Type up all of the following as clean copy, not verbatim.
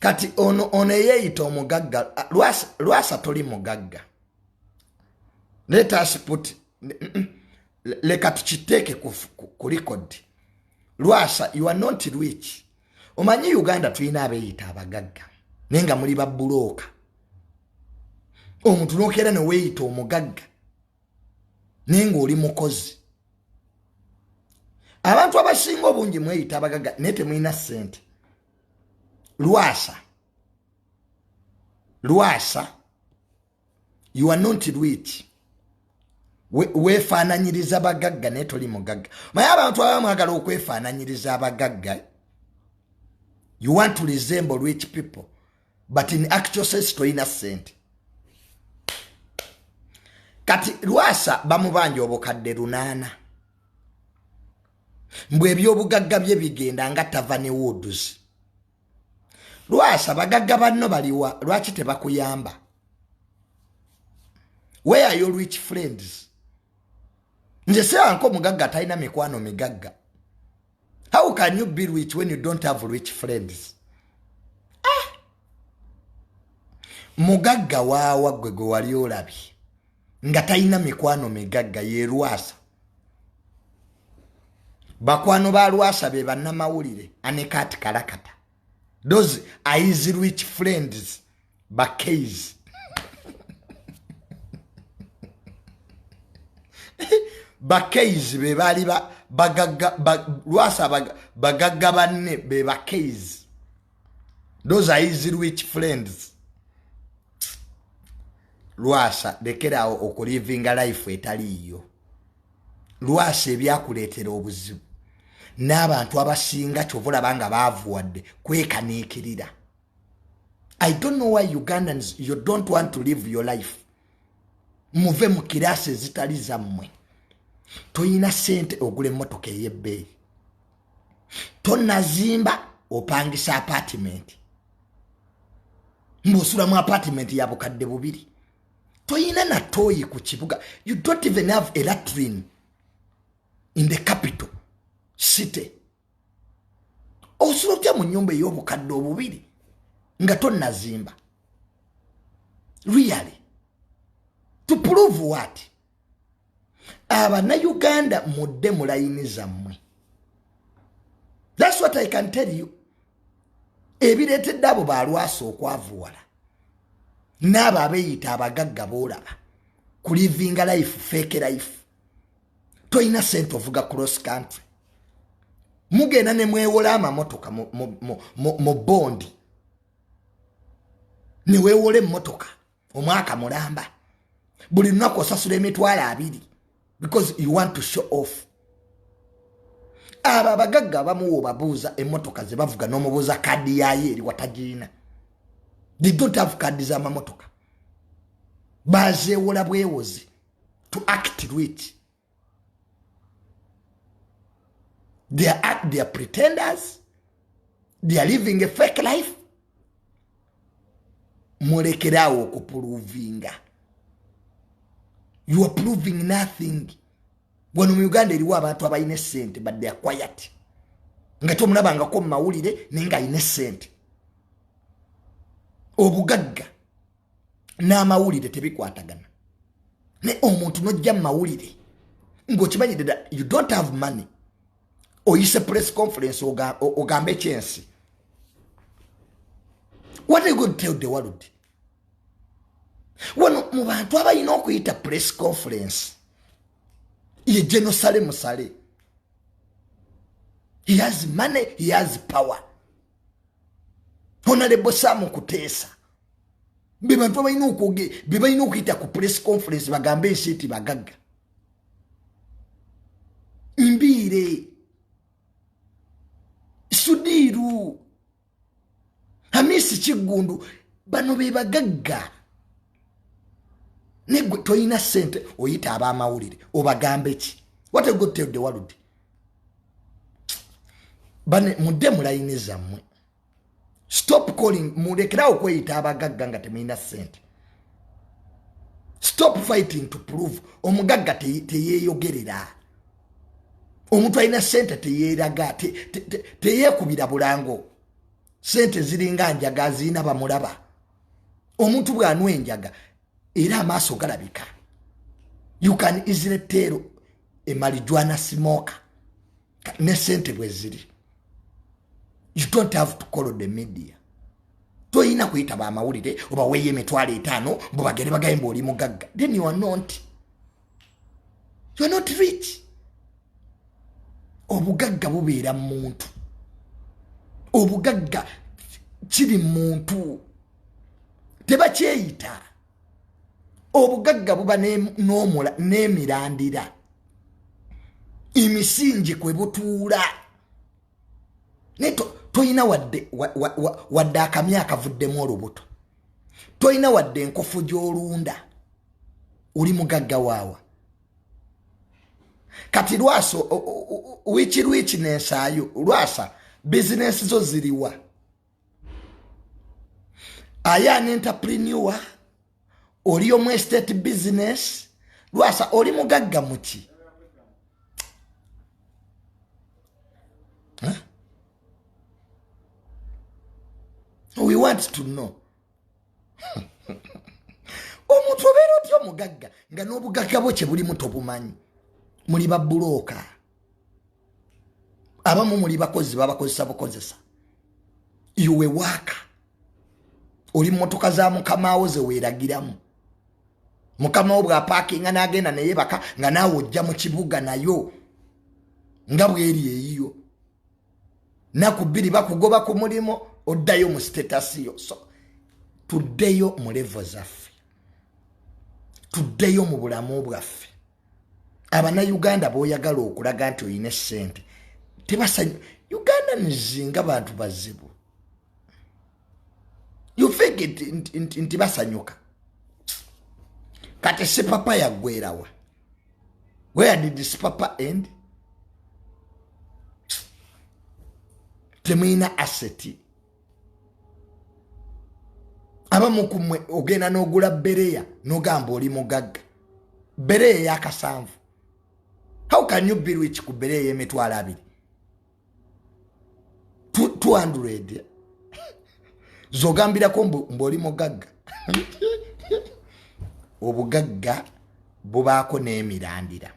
kati ono yeeyita omugagga lwasa toli mugagga. Let us put leka tukiteeke ku record. Lwasa you are not rich. Omanyi Uganda tulina abeeyita abagagga nenga muli babulooka. Omuntu n'okera ne weeyita omugagga nenga oli mukozi. Abantu abasinga obungi mweyita abagagga naye temulina ssente. Lwasa you are not rich. Weefaananyiriza abagagga naye toli mugagga. Maye abantu abamu mwagala okwefaananyiriza abagagga. You want to resemble rich people, but in actual sense toyina ssente. Kati Lwasa bamubanja obukadde 8. Mbwe ebyobugagga bye bigenda nga Tavane Woods. Lwasa bagagga banno baliwa, lwaki tebakuyamba? Where are your rich friends? Nze sewa nko mugagga talina mikwano migagga. How can you be rich when you don't have rich friends? Mugagga waawa gwe wali olabye nga talina mikwano migagga ye Lwasa. Bakwano ba Lwasa be bannamawulire Anekat Kalakata. Those are his rich friends, Bakeiz. Bakeiz be bali bagagga Lwasa bagagga banne be Bakeiz. Those are his rich friends. Lwasa lekera okulivinga life etaliyo. Lwasa ebyakuleetera obuzibu n'abantu abasinga kyovula banga baavuwadde kwekaniikirira. I don't know why Ugandans you don't want to live your life. Muve mu kirasi ezitali zammwe. Toyina sente ogule emmotoka ey'ebbeeyi. Tonnazimba opangisa apartment. Mbosula mu apartment ya bukadde 2. Toyina na toyi ku kibuga. You don't even have a latrine in the capital city. Osulotya mu nyumba ey'obukadde 2 nga tonnazimba. Really? To prove what? Abana Uganda mudde mu layini zammwe. That's what I can tell you. Ebireetedde abo ba Lwasa okwavuwala. N'abo abeeyita abagagga boolaba. Ku livinga life, fake life. Toyina sente ovuga cross country. Mugenda ne mwewola amamotoka mu bondi. Ne weewola emmotoka omwaka mulamba. Buli lunaku osasula emitwalo 2 because you want to show off. Aba abagagga abamu obabuuza emmotoka ze bavuga n'omubuuza kadi yayo eri watagiina. They don't have kadi z'amamotoka. Bazeewola bwewozi to act rich. They are pretenders. They are living a fake life. Mulekerawo okuprovinga. You are proving nothing. Wano mu Uganda eriwo abantu abayina sente but they are quiet. Nga tomulabangako mu mawulire nenga ayina sente. Obugagga n'amawulire tebikwatagana. Ne omuntu nojja mu mawulire ng'okimanyidde that you don't have money. Oyise press conference ogambe chensi. What are you going to tell the world? Wano mu bantu abayina okuyita press conference ye Jerusalem Sale. He has money, he has power. Honorable Sam Kutesa. Be bantu abayina okuge, be bayina okuyita ku press conference bagambe ensiti bagagga. Mbire Sudiru Hamisi Kigundu bano be bagagga. Negwe toyina sente oyita abamawulire obagambe ki? What are you going to tell the world? Bane mudde mu layini zammwe. Stop calling mulekerawo kweyita abagagga nga temulina sente. Stop fighting to prove omugagga teyeeyogerera. Omuntu alina sente teyeeraga teyeekubira bulango. sente ziringa njaga zina bamulaba omuntu bwanwe njaga era amaaso galabika you can easily tell a marijuana smoker ne sente bwe ziri you don't have to call the media toyina kuyita ba mawulire oba weye emitwalo 5 bo bagere bagayimba oli mugagga then you are not rich obugagga bubeera muntu obugagga kiri muntu tebakyeyita obugagga buba n'omula n'emirandira imisingi kwe butuula neto toyina wadde akamyaka vuddemu olubuto toyina wadde enkofu gy'olunda uli mugagga waawa kati lwaso wiki n'ensaayo lwasa bizinesi zo ziriwa aya ne entrepreneur oli omu estate business lwasa oli mugagga muki we want to know omuntu obeera otya omugagga nga n'obugagga bwo kye bulimu tobumanyi muli babulooka abamu muli bakozi babakozesa bukozesa iwe waaka oli mmotoka za mukamaawo ze weeragiramu mukamawo bw'apaakinga n'agenda naye baka nga naawe ojja mu kibuga nayo nga bweri eyiyo naku 2 bakugoba ku mulimo oddayo mu status yo so tuddeyo mu level zaffe tuddeyo mu bulamu bwaffe Abannayuganda b'oyagala okulaga nti oyina ssente tebasanyu Uganda nizinga bantu bazibu you think nti basanyuka kati se papa yaggwerawa where did this papa end temuyina asset abamu kumwe ogenda n'ogula bereya n'ogamba oli mugagga bereya y'akasanvu. How can you be rich ku bereya emitwalo 2 200 zogambirako mboli mugagga obugagga bubaako n'emirandira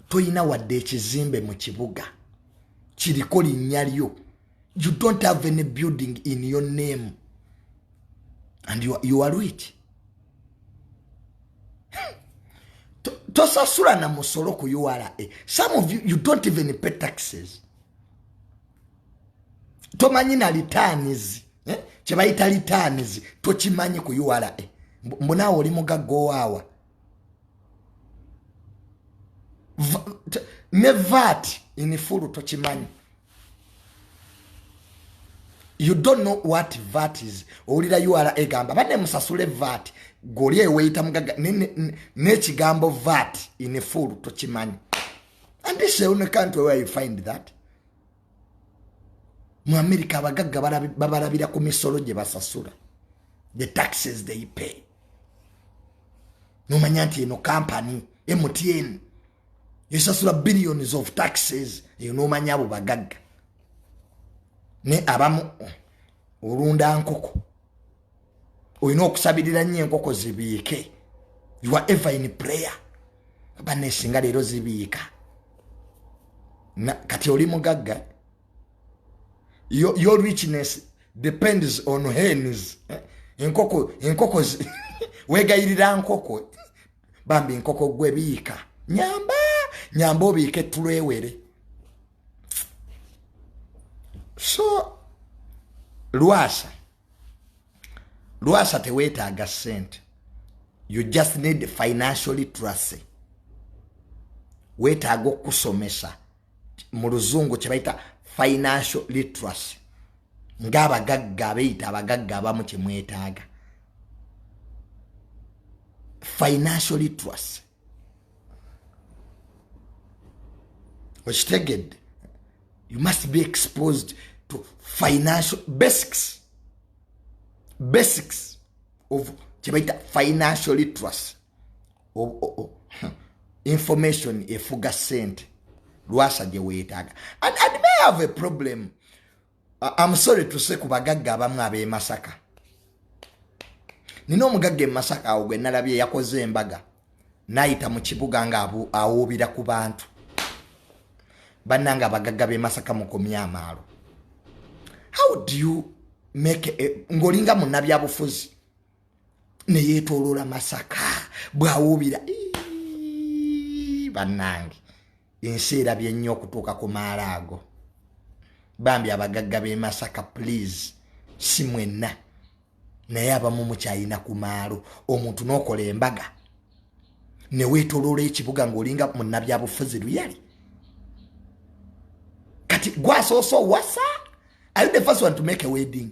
toyina wadde ekizimbe mu kibuga kiriko linnya lyo. You don't have any building in your name and you are rich. Tosasula na musolo ku URA. Some of you don't even pay taxes. Tomanyi na returns, kyebayita returns tokimanyi ku URA. Mbona oli mugaggo waawa. Ne VAT in full tokimanyi. You don't know what VAT is. Olira URA egamba bane musasule VAT goli eweyita mugaga n'ekigambo VAT in full tokimanyi. And this is the only country where you find that. Mu America abagagga babalabira ku misolo gye basasula, the taxes they pay. Nomanya nti eno company MTN yesasula billions of taxes. Nomanya abo bagagga ne abamu olunda nkoko oyina okusabirira nnyo enkoko zibiike. You are ever in prayer. Bane singa leero zibiika kati oli mugagga. Your richness depends on hens. Enkoko wegayirira nkoko bambi enkoko gwe biika nyamba obiike tulwewere. So Lwasa teweetaaga sente. You just need financial literacy. Weetaaga okusomesa mu luzungu kye bayita financial literacy. Ng'abagagga abeeyita abagagga abamu kye mwetaaga. Financial literacy. Okitegedde? You must be exposed to financial basics of financial literacy. Information efuga sente. Lwasa gye weetaaga. And I have a problem. I'm sorry to say kubagagga abamu abe Masaka. Nino omugagga Masaka awo gwe nalabye yakoze embaga. Nayita mu kibuga nga awubira ku bantu. Bannanga abagagga be Masaka mukomya amaalo. How do you make ngolinga munabya bufuzi? Ne yetolola Masaka bwawubira. Bannange. Inseera byenyo okutuuka ku maalago. Bambi abagagga be Masaka please simwenna naye abamu mukyayina ku maalo omuntu n'okola embaga ne weetoloola ekibuga ng'olinga munnabya bufuzi luyali kati gwasooso wasa are you the first one to make a wedding